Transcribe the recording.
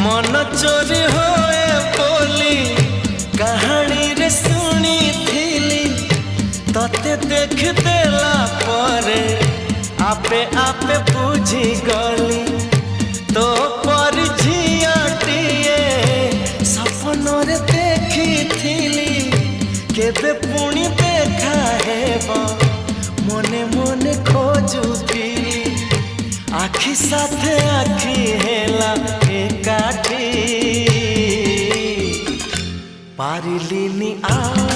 मन चोरी होए बोली कहानी रे सुनी थीली तते देख देला परे आपे आपे बुझी गली तो पर झियाटिए सपनरे देखी थीली केबे पुणी देखा हेबा मने मने खोजुथीली आखि साथे आखि हेला एकाठी पारिलिनी आ